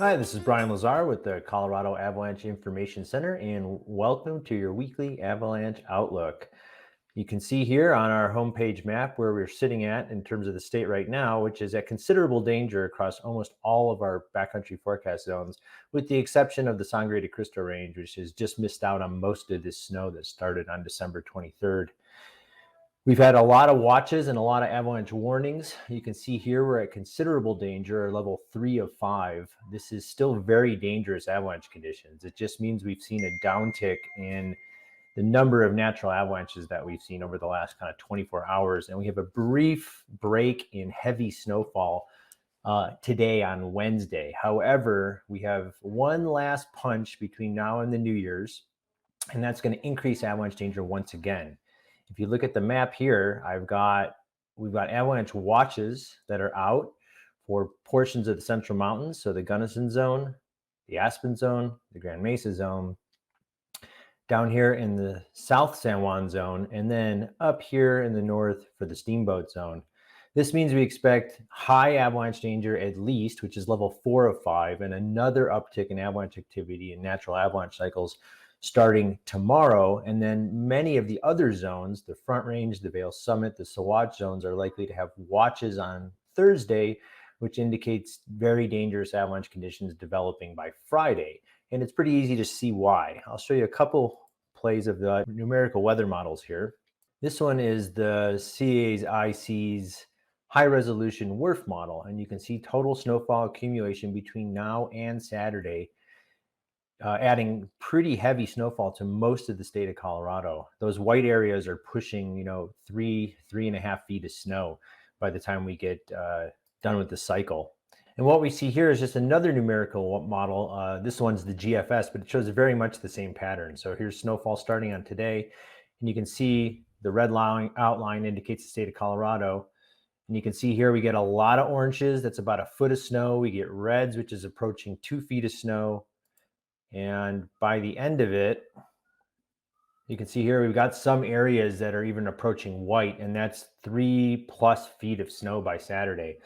Hi, this is Brian Lazar with the Colorado Avalanche Information Center, and welcome to your weekly Avalanche Outlook. You can see here on our homepage map where we're sitting at in terms of the state right now, which is at considerable danger across almost all of our backcountry forecast zones, with the exception of the Sangre de Cristo Range, which has just missed out on most of this snow that started on December 23rd. We've had a lot of watches and a lot of avalanche warnings. You can see here we're at considerable danger, level 3 of 5. This is still very dangerous avalanche conditions. It just means we've seen a downtick in the number of natural avalanches that we've seen over the last kind of 24 hours. And we have a brief break in heavy snowfall today on Wednesday. However, we have one last punch between now and the New Year's, and that's going to increase avalanche danger once again. If you look at the map here, we've got avalanche watches that are out for portions of the Central Mountains. So the Gunnison Zone, the Aspen Zone, the Grand Mesa Zone, down here in the South San Juan Zone, and then up here in the north for the Steamboat Zone. This means we expect high avalanche danger at least, which is level 4 of 5, and another uptick in avalanche activity in natural avalanche cycles starting tomorrow. And then many of the other zones, the Front Range, the Vail Summit, the Saguache zones, are likely to have watches on Thursday, which indicates very dangerous avalanche conditions developing by Friday. And it's pretty easy to see why. I'll show you a couple plays of the numerical weather models here. This one is the CAIC's high resolution WRF model, and you can see total snowfall accumulation between now and Saturday, adding pretty heavy snowfall to most of the state of Colorado. Those white areas are pushing, 3.5 feet of snow by the time we get done with the cycle. And what we see here is just another numerical model. This one's the GFS, but it shows very much the same pattern. So here's snowfall starting on today, and you can see the red line outline indicates the state of Colorado. And you can see here we get a lot of oranges. That's about a foot of snow. We get reds, which is approaching 2 feet of snow. And by the end of it, you can see here we've got some areas that are even approaching white, and that's 3+ feet of snow by Saturday.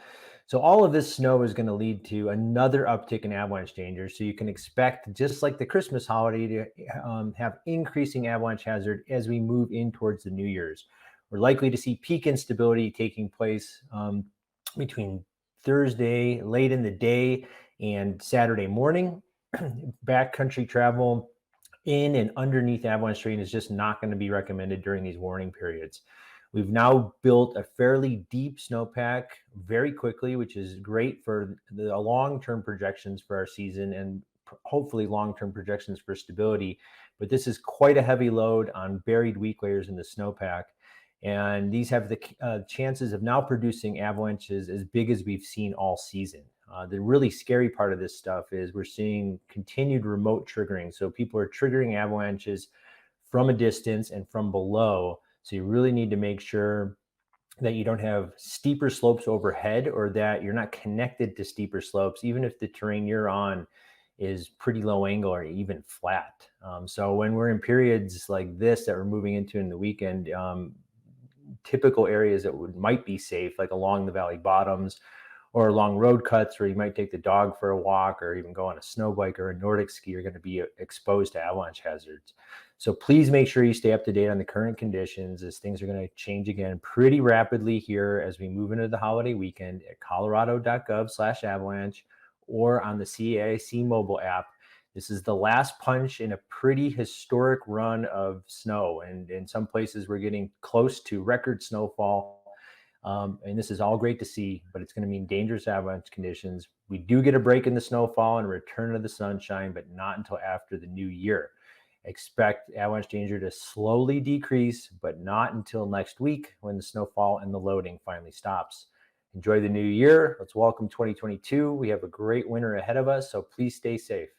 So all of this snow is going to lead to another uptick in avalanche danger. So you can expect, just like the Christmas holiday, to have increasing avalanche hazard as we move in towards the New Year's. We're likely to see peak instability taking place between Thursday late in the day and Saturday morning. Backcountry travel in and underneath avalanche terrain is just not going to be recommended during these warning periods. We've now built a fairly deep snowpack very quickly, which is great for the long-term projections for our season and hopefully long-term projections for stability. But this is quite a heavy load on buried weak layers in the snowpack. And these have the chances of now producing avalanches as big as we've seen all season. The really scary part of this stuff is we're seeing continued remote triggering. So people are triggering avalanches from a distance and from below. So you really need to make sure that you don't have steeper slopes overhead, or that you're not connected to steeper slopes, even if the terrain you're on is pretty low angle or even flat. So when we're in periods like this that we're moving into in the weekend, typical areas that might be safe, like along the valley bottoms or along road cuts where you might take the dog for a walk or even go on a snow bike or a Nordic ski, are going to be exposed to avalanche hazards. So please make sure you stay up to date on the current conditions, as things are going to change again pretty rapidly here as we move into the holiday weekend, at colorado.gov/avalanche or on the CAIC mobile app. This is the last punch in a pretty historic run of snow, and in some places we're getting close to record snowfall. And this is all great to see, but it's going to mean dangerous avalanche conditions. We do get a break in the snowfall and return to the sunshine, but not until after the new year. Expect avalanche danger to slowly decrease, but not until next week, when the snowfall and the loading finally stops. Enjoy the new year. Let's welcome 2022. We have a great winter ahead of us, so please stay safe.